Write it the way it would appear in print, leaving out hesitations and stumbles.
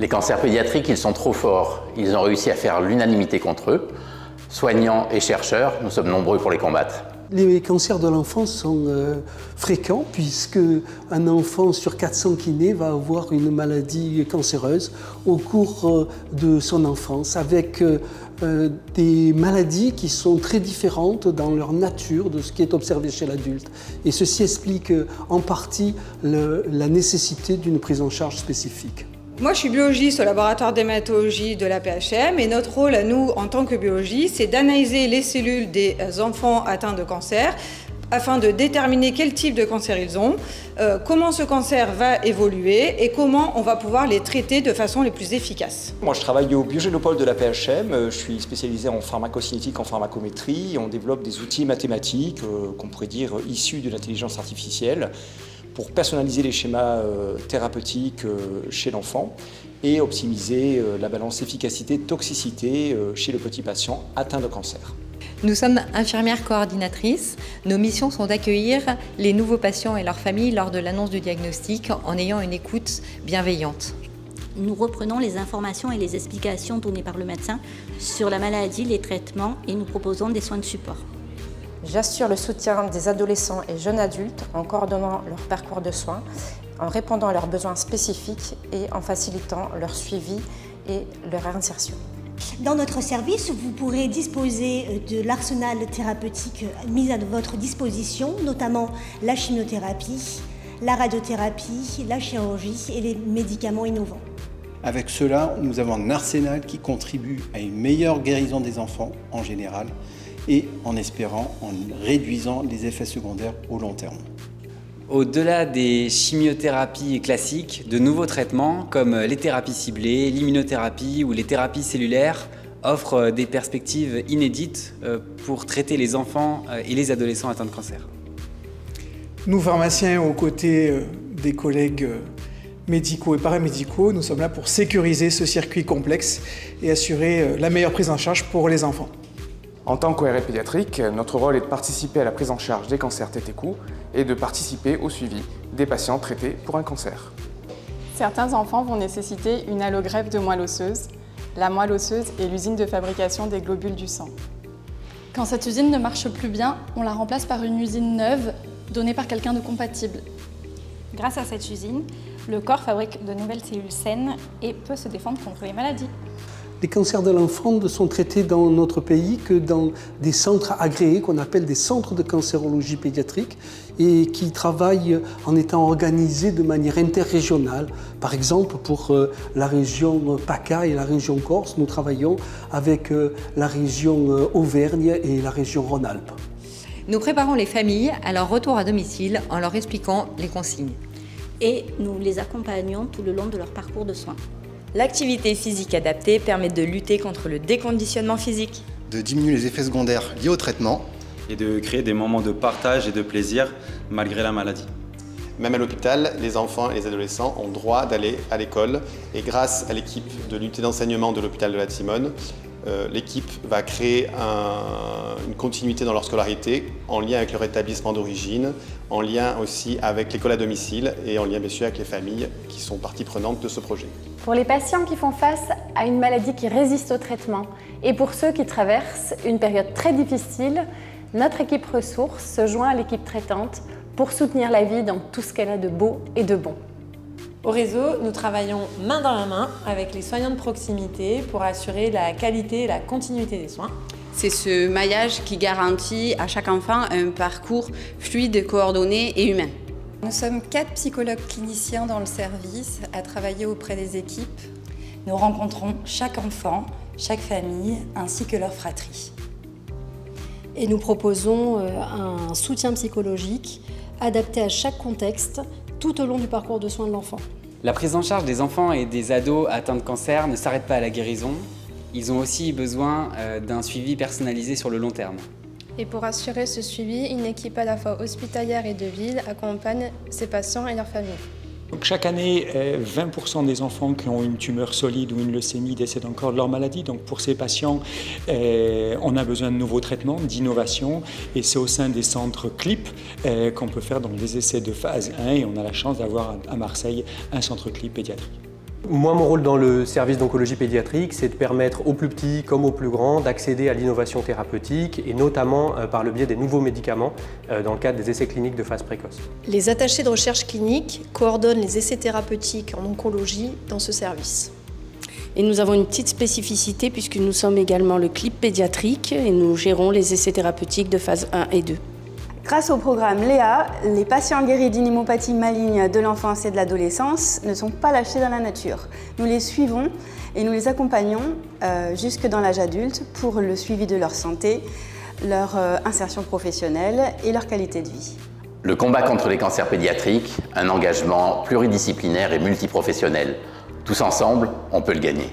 Les cancers pédiatriques, ils sont trop forts. Ils ont réussi à faire l'unanimité contre eux. Soignants et chercheurs, nous sommes nombreux pour les combattre. Les cancers de l'enfance sont fréquents puisque un enfant sur 400 qui naît va avoir une maladie cancéreuse au cours de son enfance avec des maladies qui sont très différentes dans leur nature de ce qui est observé chez l'adulte. Et ceci explique en partie la nécessité d'une prise en charge spécifique. Moi, je suis biologiste au laboratoire d'hématologie de l'AP-HM et notre rôle à nous, en tant que biologistes, c'est d'analyser les cellules des enfants atteints de cancer afin de déterminer quel type de cancer ils ont, comment ce cancer va évoluer et comment on va pouvoir les traiter de façon les plus efficaces. Moi, je travaille au Biogénopole de l'AP-HM, je suis spécialisé en pharmacocinétique, en pharmacométrie. On développe des outils mathématiques, qu'on pourrait dire issus de l'intelligence artificielle, pour personnaliser les schémas thérapeutiques chez l'enfant et optimiser la balance efficacité-toxicité chez le petit patient atteint de cancer. Nous sommes infirmières coordinatrices. Nos missions sont d'accueillir les nouveaux patients et leurs familles lors de l'annonce du diagnostic en ayant une écoute bienveillante. Nous reprenons les informations et les explications données par le médecin sur la maladie, les traitements et nous proposons des soins de support. J'assure le soutien des adolescents et jeunes adultes en coordonnant leur parcours de soins, en répondant à leurs besoins spécifiques et en facilitant leur suivi et leur réinsertion. Dans notre service, vous pourrez disposer de l'arsenal thérapeutique mis à votre disposition, notamment la chimiothérapie, la radiothérapie, la chirurgie et les médicaments innovants. Avec cela, nous avons un arsenal qui contribue à une meilleure guérison des enfants en général et en espérant, en réduisant les effets secondaires au long terme. Au-delà des chimiothérapies classiques, de nouveaux traitements comme les thérapies ciblées, l'immunothérapie ou les thérapies cellulaires offrent des perspectives inédites pour traiter les enfants et les adolescents atteints de cancer. Nous, pharmaciens, aux côtés des collègues médicaux et paramédicaux, nous sommes là pour sécuriser ce circuit complexe et assurer la meilleure prise en charge pour les enfants. En tant qu'ORL pédiatrique, notre rôle est de participer à la prise en charge des cancers tête et cou et de participer au suivi des patients traités pour un cancer. Certains enfants vont nécessiter une allogreffe de moelle osseuse. La moelle osseuse est l'usine de fabrication des globules du sang. Quand cette usine ne marche plus bien, on la remplace par une usine neuve donnée par quelqu'un de compatible. Grâce à cette usine, le corps fabrique de nouvelles cellules saines et peut se défendre contre les maladies. Les cancers de l'enfant ne sont traités dans notre pays que dans des centres agréés qu'on appelle des centres de cancérologie pédiatrique et qui travaillent en étant organisés de manière interrégionale. Par exemple, pour la région PACA et la région Corse, nous travaillons avec la région Auvergne et la région Rhône-Alpes. Nous préparons les familles à leur retour à domicile en leur expliquant les consignes. Et nous les accompagnons tout le long de leur parcours de soins. L'activité physique adaptée permet de lutter contre le déconditionnement physique, de diminuer les effets secondaires liés au traitement et de créer des moments de partage et de plaisir malgré la maladie. Même à l'hôpital, les enfants et les adolescents ont droit d'aller à l'école et grâce à l'équipe de l'unité d'enseignement de l'hôpital de la Timone, l'équipe va créer une continuité dans leur scolarité en lien avec leur établissement d'origine, en lien aussi avec l'école à domicile et en lien bien sûr avec les familles qui sont partie prenante de ce projet. Pour les patients qui font face à une maladie qui résiste au traitement et pour ceux qui traversent une période très difficile, notre équipe ressources se joint à l'équipe traitante pour soutenir la vie dans tout ce qu'elle a de beau et de bon. Au réseau, nous travaillons main dans la main avec les soignants de proximité pour assurer la qualité et la continuité des soins. C'est ce maillage qui garantit à chaque enfant un parcours fluide, coordonné et humain. Nous sommes 4 psychologues cliniciens dans le service à travailler auprès des équipes. Nous rencontrons chaque enfant, chaque famille ainsi que leur fratrie. Et nous proposons un soutien psychologique adapté à chaque contexte tout au long du parcours de soins de l'enfant. La prise en charge des enfants et des ados atteints de cancer ne s'arrête pas à la guérison. Ils ont aussi besoin d'un suivi personnalisé sur le long terme. Et pour assurer ce suivi, une équipe à la fois hospitalière et de ville accompagne ces patients et leurs familles. Donc chaque année, 20% des enfants qui ont une tumeur solide ou une leucémie décèdent encore de leur maladie. Donc pour ces patients, on a besoin de nouveaux traitements, d'innovation. Et c'est au sein des centres CLIP qu'on peut faire donc des essais de phase 1. Et on a la chance d'avoir à Marseille un centre CLIP pédiatrique. Moi, mon rôle dans le service d'oncologie pédiatrique, c'est de permettre aux plus petits comme aux plus grands d'accéder à l'innovation thérapeutique et notamment par le biais des nouveaux médicaments dans le cadre des essais cliniques de phase précoce. Les attachés de recherche clinique coordonnent les essais thérapeutiques en oncologie dans ce service. Et nous avons une petite spécificité puisque nous sommes également le CLIP pédiatrique et nous gérons les essais thérapeutiques de phase 1 et 2. Grâce au programme Léa, les patients guéris d'une hémopathie maligne de l'enfance et de l'adolescence ne sont pas lâchés dans la nature. Nous les suivons et nous les accompagnons jusque dans l'âge adulte pour le suivi de leur santé, leur insertion professionnelle et leur qualité de vie. Le combat contre les cancers pédiatriques, un engagement pluridisciplinaire et multiprofessionnel. Tous ensemble, on peut le gagner.